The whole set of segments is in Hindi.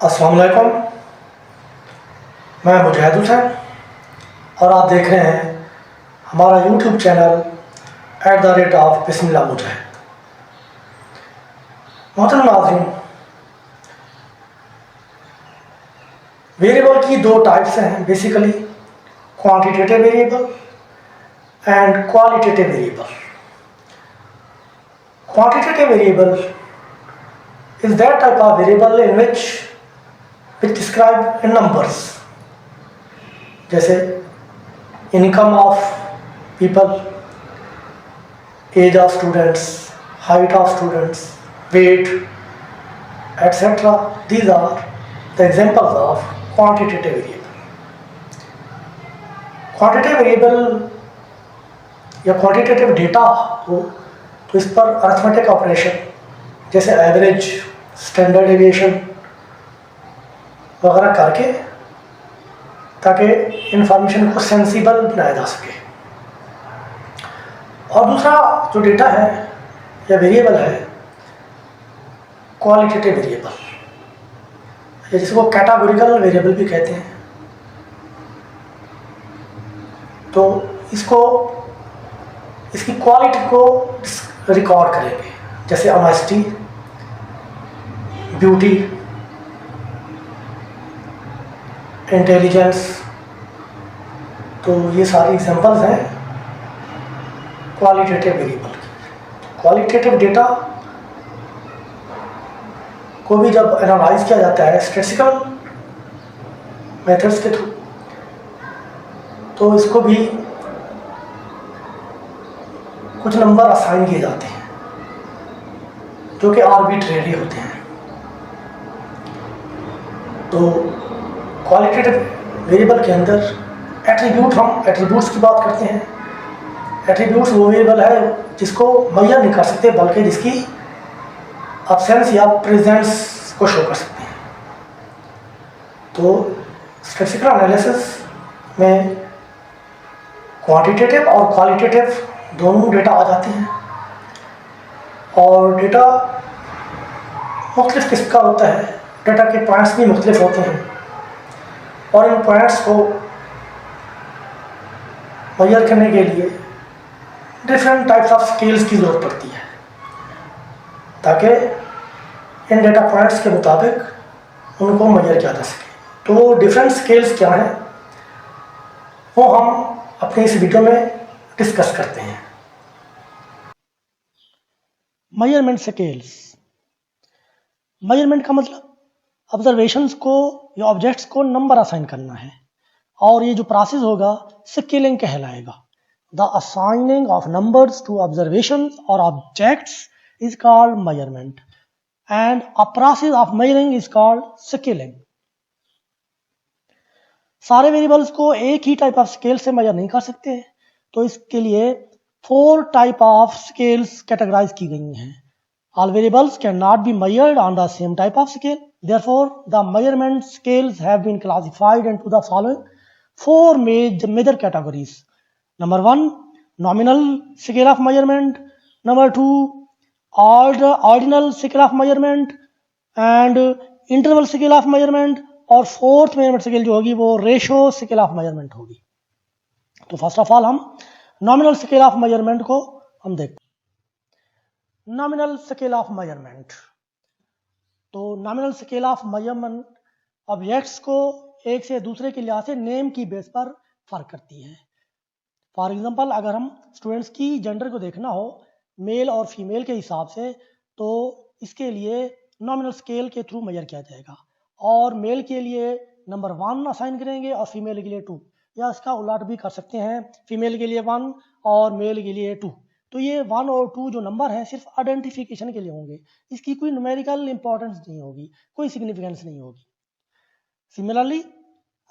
अस्सलाम वालेकुम। मैं मुजाहिद हुसैन और आप देख रहे हैं हमारा यूट्यूब चैनल @बिस्मिल्लाह मुजाहिद। मोहतरम नाज़रीन, वेरिएबल की दो टाइप्स हैं basically, quantitative variable and qualitative variable. Quantitative variable is that type of variable in which describe in numbers, जैसे income of people, age of students, height of students, weight, etc. These are the examples of quantitative variable. Quantitative variable या quantitative data हो तो इस पर अरिथमेटिक ऑपरेशन जैसे एवरेज, स्टैंडर्ड डेविएशन वगैरह करके ताकि इंफॉर्मेशन को सेंसिबल बनाया जा सके। और दूसरा जो डेटा है या वेरिएबल है क्वालिटेटिव वेरिएबल, जिसको कैटेगोरिकल वेरिएबल भी कहते हैं। तो इसकी क्वालिटी को रिकॉर्ड करेंगे, जैसे ऑनेस्टी, ब्यूटी, इंटेलिजेंस। तो ये सारी एग्जांपल्स हैं क्वालिटेटिव वेरिएबल की। क्वालिटेटिव डेटा को भी जब एनालाइज किया जाता है स्टैटिस्टिकल मेथड्स के थ्रू, तो इसको भी कुछ नंबर असाइन किए जाते हैं जो कि आर्बिट्रेरी होते हैं। तो क्वालिटेटिव वेरिएबल के अंदर हम एट्रीब्यूट्स की बात करते हैं। एट्रीब्यूट्स वो वेरिएबल है जिसको मेजर नहीं कर सकते, बल्कि जिसकी एब्सेंस या प्रेजेंस को शो कर सकते हैं। तो स्टैटिस्टिकल एनालिसिस में क्वांटिटेटिव और क्वालिटेटिव दोनों डेटा आ जाते हैं। और डेटा मुख्तलिफ किस्म का होता है, डेटा के पॉइंट्स भी मुख्तलिफ होते हैं और इन पॉइंट्स को मेजर करने के लिए डिफरेंट टाइप्स ऑफ स्केल्स की ज़रूरत पड़ती है ताकि इन डेटा पॉइंट्स के मुताबिक उनको मेजर किया जा सके। तो डिफरेंट स्केल्स क्या हैं वो हम अपनी इस वीडियो में डिस्कस करते हैं। Measurement scales. मेजरमेंट का मतलब ऑब्जर्वेशंस को या ऑब्जेक्ट्स को नंबर असाइन करना है, और ये जो प्रोसेस होगा स्केलिंग कहलाएगा। The assigning of numbers to observations और objects is called measurement and a process of measuring is called scaling. सारे वेरिएबल्स को एक ही टाइप ऑफ स्केल से मेजर नहीं कर सकते, तो इसके लिए 4 टाइप ऑफ स्केल्स कैटेगराइज की गई हैं। All variables cannot be measured on the same type of scale. Therefore, the measurement scales have been classified into the following 4 major categories. Number 1, nominal scale of measurement. Number 2, ordinal scale of measurement and interval scale of measurement. और फोर्थ मेजरमेंट स्केल जो होगी वो रेशो स्केल ऑफ मेजरमेंट होगी। तो फर्स्ट ऑफ ऑल हम नॉमिनल स्केल ऑफ मेजरमेंट को हम देखते हैं। Nominal scale of measurement. तो nominal scale of measurement objects को एक से दूसरे के लिहाज से नेम की बेस पर फर्क करती है। फॉर एग्जांपल, अगर हम स्टूडेंट्स की जेंडर को देखना हो मेल और फीमेल के हिसाब से, तो इसके लिए नॉमिनल स्केल के थ्रू मेजर किया जाएगा। और मेल के लिए नंबर 1 असाइन करेंगे और फीमेल के लिए 2, या इसका उलट भी कर सकते हैं, फीमेल के लिए 1 और मेल के लिए 2। तो ये 1 और 2 जो नंबर हैं सिर्फ आइडेंटिफिकेशन के लिए होंगे, इसकी कोई न्यूमेरिकल इंपॉर्टेंस नहीं होगी, कोई सिग्निफिकेंस नहीं होगी। सिमिलरली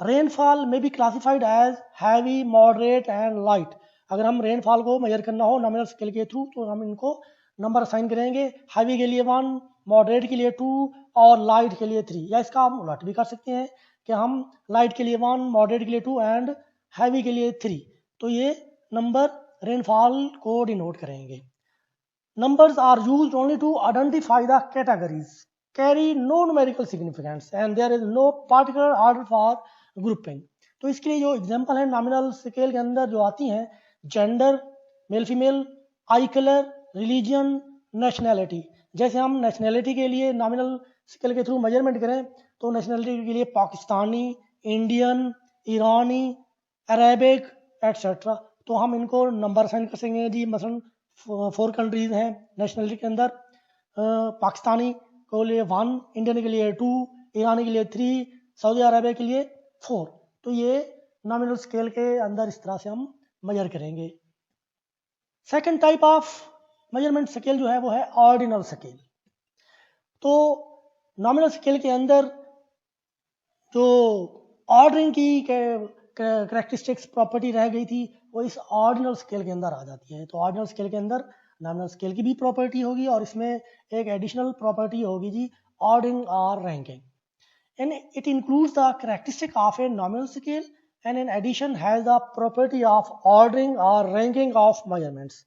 रेनफॉल में be classified as heavy, moderate and light. अगर हम रेनफॉल को मेजर करना हो नॉमिनल स्केल के थ्रू, तो हम इनको नंबर असाइन करेंगे, हैवी के लिए 1, मॉडरेट के लिए 2 और लाइट के लिए 3। या इसका हम उलट भी कर सकते हैं कि हम लाइट के लिए 1, मॉडरेट के लिए 2 एंड हैवी के लिए 3। तो ये नंबर रेनफॉल को डिनोट करेंगे। Numbers are used only to identify the categories. carry no numerical significance and there is no particular order for grouping. तो इसके लिए जो एग्जांपल है नॉमिनल स्केल के अंदर जो आती हैं, जेंडर, मेल फीमेल, आई कलर, रिलीजन, नेशनैलिटी. जैसे हम नेशनैलिटी के लिए नॉमिनल स्केल के थ्रू मेजरमेंट करें तो नेशनैलिटी के लिए पाकिस्तानी, इंडियन, ईरानी, अरेबिक एट्सेट्रा, तो हम इनको नंबर साइन कर सकेंगे जी. मसलन 4 कंट्रीज हैं नेशनलिटी के अंदर, पाकिस्तानी के लिए 1, इंडियन के लिए 2, ईरानी के लिए 3, सऊदी अरेबिया के लिए 4. तो ये नॉमिनल स्केल के अंदर इस तरह से हम मेजर करेंगे. Second type of measurement scale जो है वो है ऑर्डिनल स्केल. तो नॉमिनल स्केल के अंदर जो ऑर्डरिंग की कैरेक्टरिस्टिक्स प्रॉपर्टी रह गई थी वो इस ऑर्डिनल स्केल के अंदर आ जाती है. तो ऑर्डिनल स्केल के अंदर नॉमिनल स्केल की भी प्रॉपर्टी होगी और इसमें एक एडिशनल प्रॉपर्टी होगी जी, ऑर्डरिंग और ranking. And it includes the characteristic of a nominal scale and in addition has the property of ordering or ranking of measurements.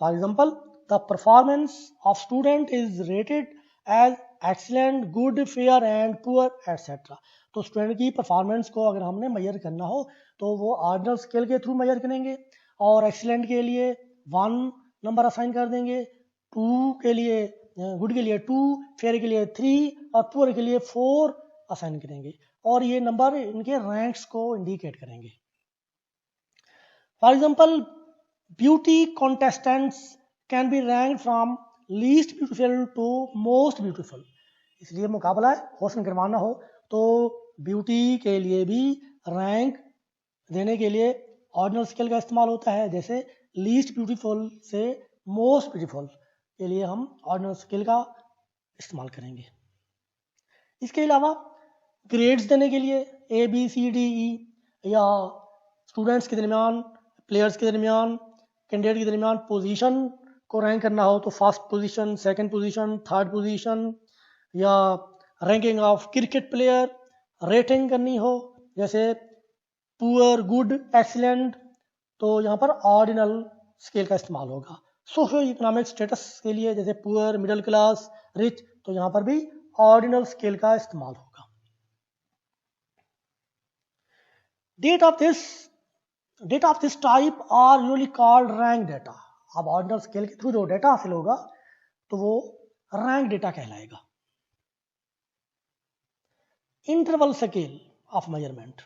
For example, the performance of student is rated as excellent, good, fair and poor etc. तो स्टूडेंट की परफॉर्मेंस को अगर हमने मेजर करना हो तो वो ऑर्डिनल स्केल के थ्रू मेजर करेंगे और एक्सीलेंट के लिए 1 नंबर असाइन कर देंगे, 2 के लिए, गुड के लिए 2, फेयर के लिए 3 और पुअर के लिए 4 असाइन करेंगे और ये नंबर इनके रैंक्स को इंडिकेट करेंगे. For example, beauty contestants can be ranked from least beautiful to most beautiful. इसलिए मुकाबला है, हुस्न करवाना हो तो ब्यूटी के लिए भी रैंक देने के लिए ऑर्डिनल स्केल का इस्तेमाल होता है. जैसे लीस्ट ब्यूटीफुल से मोस्ट ब्यूटीफुल के लिए हम ऑर्डिनल स्केल का इस्तेमाल करेंगे. इसके अलावा ग्रेड्स देने के लिए ABCDE या स्टूडेंट्स के दरमियान, प्लेयर्स के दरमियान, कैंडिडेट के दरमियान पोजीशन को रैंक करना हो तो first position, second position, third position, या ranking of cricket player rating करनी हो जैसे पुअर, गुड, एक्सीलेंट, तो यहाँ पर ऑर्डिनल स्केल का इस्तेमाल होगा. सोशो इकोनॉमिक स्टेटस के लिए जैसे पुअर, मिडिल क्लास, रिच, तो यहाँ पर भी ऑर्डिनल स्केल का इस्तेमाल होगा. Data of this type are usually called rank data. अब ऑर्डिनल स्केल के थ्रू जो डेटा हासिल होगा तो वो रैंक डेटा कहलाएगा. Interval scale of measurement.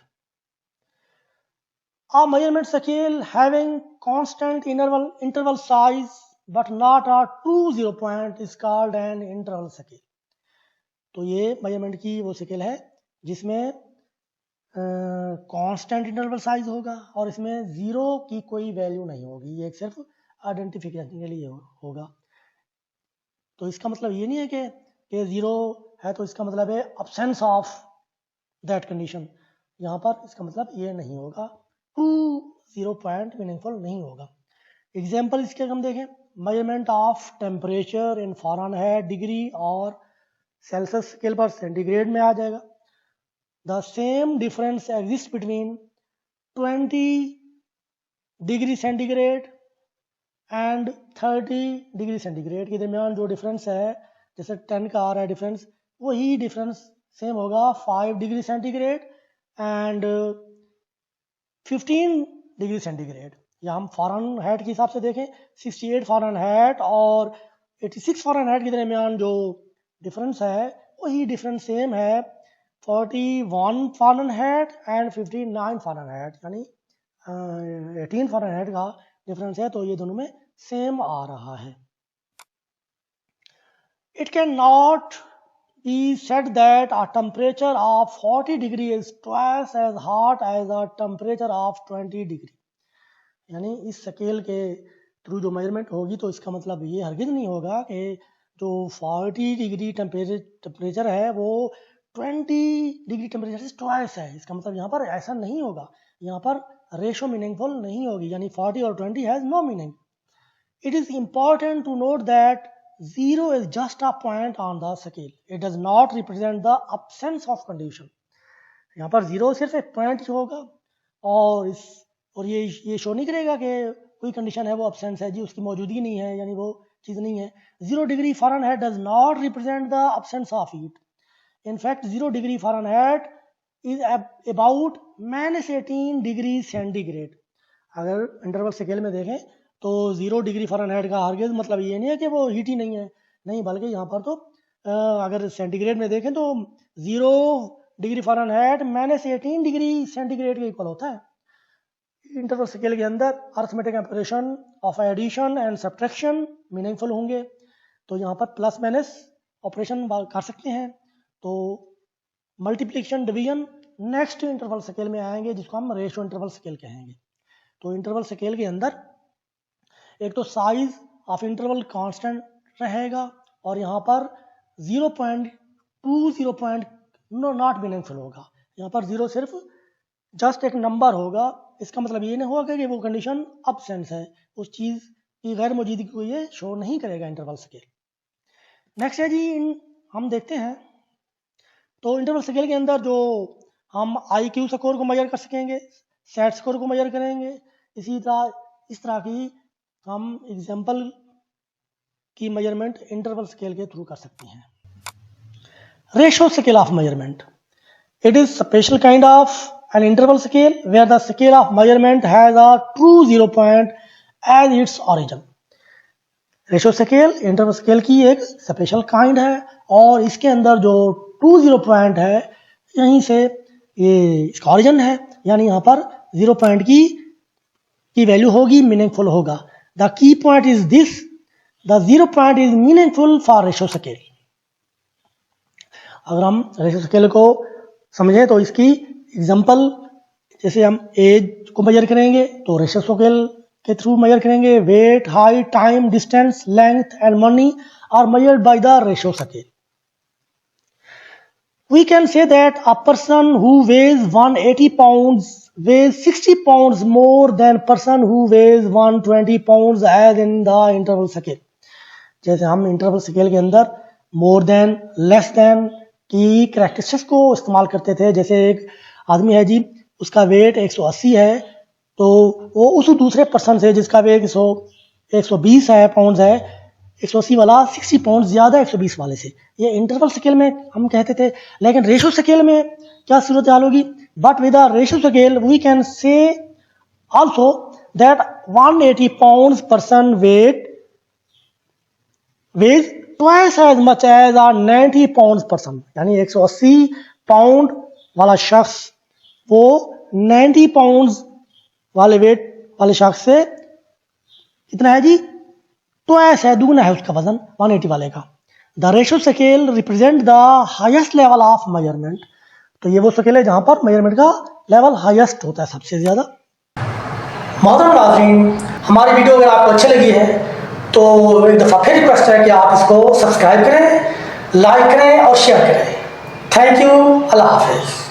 A measurement scale having constant interval size but not a true 0 point is called an interval scale. तो ये मेजरमेंट की वो स्केल है जिसमें कांस्टेंट इंटरवल साइज होगा और इसमें जीरो की कोई वैल्यू नहीं होगी, ये सिर्फ आइडेंटिफिकेशन के लिए होगा. तो इसका मतलब ये नहीं है कि जीरो है तो इसका मतलब है अब्सेंस ऑफ दैट कंडीशन. यहाँ पर इसका मतलब ये नहीं होगा, टू 0 पॉइंट मीनिंगफुल नहीं होगा. एग्जाम्पल इसके हम देखें, measurement of temperature in Fahrenheit degree और सेल्सियस स्केल पर सेंटीग्रेड में आ जाएगा. The same difference exists between 20 degree centigrade and 30 degree centigrade के दरमियान जो डिफरेंस है, जैसे 10 का आ रहा है डिफरेंस, वही डिफरेंस सेम होगा 5 degree centigrade and 15 degree centigrade. या हम फ़ारेनहाइट के हिसाब से देखें, 68 फ़ारेनहाइट और 86 फ़ारेनहाइट के दरमियान जो डिफरेंस है वही डिफरेंस सेम है 41 फ़ारेनहाइट एंड 59 फ़ारेनहाइट, यानी 18 फ़ारेनहाइट का डिफरेंस है, तो ये दोनों में सेम आ रहा है. It cannot be said that a temperature of 40 degree is twice as hot as a temperature of 20 degree. यानी इस स्केल के थ्रू जो मेजरमेंट होगी तो इसका मतलब ये हरगिज नहीं होगा कि जो 40 डिग्री टेम्परेचर है वो 20 डिग्री टेम्परेचर से ट्वाइस है. इसका मतलब यहाँ पर ऐसा नहीं होगा, यहाँ पर रेशो मीनिंगफुल नहीं होगी, यानी 40 और 20 has no meaning. It is important to note that 0 is just a point on the scale. It does not represent the absence of condition. यहाँ पर 0 सिर्फ एक पॉइंट ही होगा और ये शो नहीं करेगा कि कोई कंडीशन है वो absence है जी, उसकी मौजूदगी नहीं है, यानी वो चीज़ नहीं है। 0 degree Fahrenheit does not represent the absence of heat. In fact, 0 degree Fahrenheit is about -18 degree centigrade. अगर इंटरवल स्केल में देखें तो 0 डिग्री फ़ारेनहाइट का हरगिज़ मतलब ये नहीं है कि वो हीट ही नहीं है, नहीं, बल्कि यहाँ पर तो अगर सेंटीग्रेड में देखें तो 0 डिग्री फ़ारेनहाइट -18 डिग्री सेंटीग्रेड के इक्वल होता है। इंटरवल स्केल के अंदर arithmetic operation of addition and subtraction meaningful होंगे, तो यहाँ पर प्लस माइनस ऑपरेशन कर सकते हैं। तो multiplication division next interval scale में आएंगे, जिसको हम रेशियो इंटरवल स्केल कहेंगे। तो इंटरवल स्केल के अंदर एक तो साइज ऑफ इंटरवल कांस्टेंट रहेगा और यहाँ पर 0.2 नॉट मीनिंगफुल होगा। यहाँ पर 0 सिर्फ जस्ट एक नंबर होगा, इसका मतलब ये नहीं होगा कि वो कंडीशन अब्सेंस है, उस चीज़ की गैर मौजूदगी को ये शो नहीं करेगा इंटरवल स्केल। नेक्स्ट है जी, हम देखते हैं तो इंटरवल स्केल के अंदर जो हम IQ स्कोर को मेजर कर सकेंगे, सेट स्कोर को मेजर करेंगे, इस तरह की हम एग्जाम्पल की मेजरमेंट इंटरवल स्केल के थ्रू कर सकते हैं। Ratio scale of measurement, it is special kind of an interval scale where the scale of measurement has a true 0 point as its origin। Ratio scale interval scale की एक स्पेशल काइंड है और इसके अंदर जो ट्रू 0 पॉइंट है यहीं से ये इसका ऑरिजिन है, यानी यहाँ पर 0 पॉइंट की वैल्यू होगी, मीनिंगफुल होगा। The key point is this, the 0 point is meaningful for ratio scale. अगर हम रेशियो स्केल को समझें तो इसकी एग्जाम्पल, जैसे हम एज को मेजर करेंगे तो रेशियो स्केल के थ्रू मेजर करेंगे। Weight, height, time, distance, length and money are measured by the ratio scale। We can say that a person who weighs 180 pounds weighs 60 pounds more than person who weighs 120 pounds as in the interval scale। जैसे हम इंटरवल स्केल के अंदर मोर देन, लेस देन की कैरेक्टरिस्टिक्स को इस्तेमाल करते थे। जैसे एक आदमी है जी, उसका वेट 180 है, तो वो उस दूसरे पर्सन से जिसका वेट 120 है पाउंड्स है, 180 वाला 60 पाउंड ज्यादा 120 वाले से, ये इंटरवल स्केल में हम कहते थे। लेकिन रेशियो स्केल में क्या सूरत हाल होगी? But with the ratio scale we can say also that 180 pounds person weighs twice as much as a 90 pound person, यानी 180 पाउंड वाला शख्स वो 90 पाउंड वाले वेट वाले शख्स से कितना है जी? ट्वाइस है, दुगना है उसका वजन 180 वाले का। The ratio scale represent the highest level of measurement. तो ये वो स्केल है जहां पर मेजरमेंट का लेवल हाईएस्ट होता है, सबसे ज्यादा। मोहतरम नाज़रीन, हमारी वीडियो अगर आपको अच्छी लगी है तो एक दफ़ा फिर रिक्वेस्ट है कि आप इसको सब्सक्राइब करें, लाइक करें और शेयर करें। थैंक यू, अल्लाह हाफिज़।